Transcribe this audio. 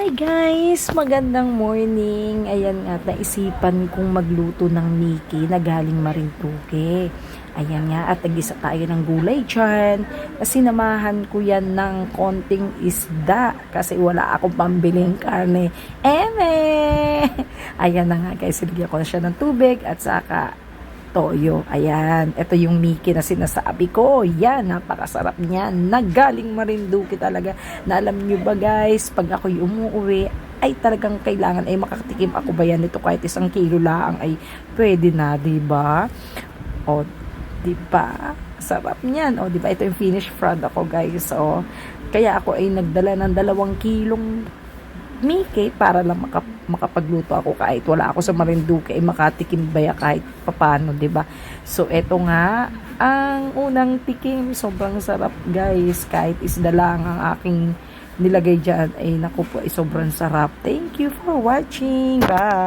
Hi guys! Magandang morning! Ayan nga, naisipan kong magluto ng Mickey na galing Marinduque. Ayan nga, at nag-isa tayo ng gulay dyan. Sinamahan ko yan ng konting isda kasi wala akong pambiling karne. Ayan na nga guys, sinigyan ko na siya ng tubig at saka toyo. Ayan, ito yung Mickey na sinasabi ko. Yan, napakasarap niyan. Nagaling Marinduque talaga. Na alam nyo ba guys, pag ako'y umuwi, ay talagang kailangan ay makatikim ako ba yan ito kahit 1 kilo lang ay pwede na, diba? O, diba? Sarap niyan. O, diba? Ito yung finished product ko guys. O, kaya ako ay nagdala ng 2 kilong Mickey para lang makapagluto ako kahit wala ako sa Marinduque ay makatikim baya kahit papano, 'di ba? So eto nga ang unang tikim, sobrang sarap guys, kahit isda lang ang aking nilagay diyan ay naku po, ay sobrang sarap. Thank you for watching. Bye.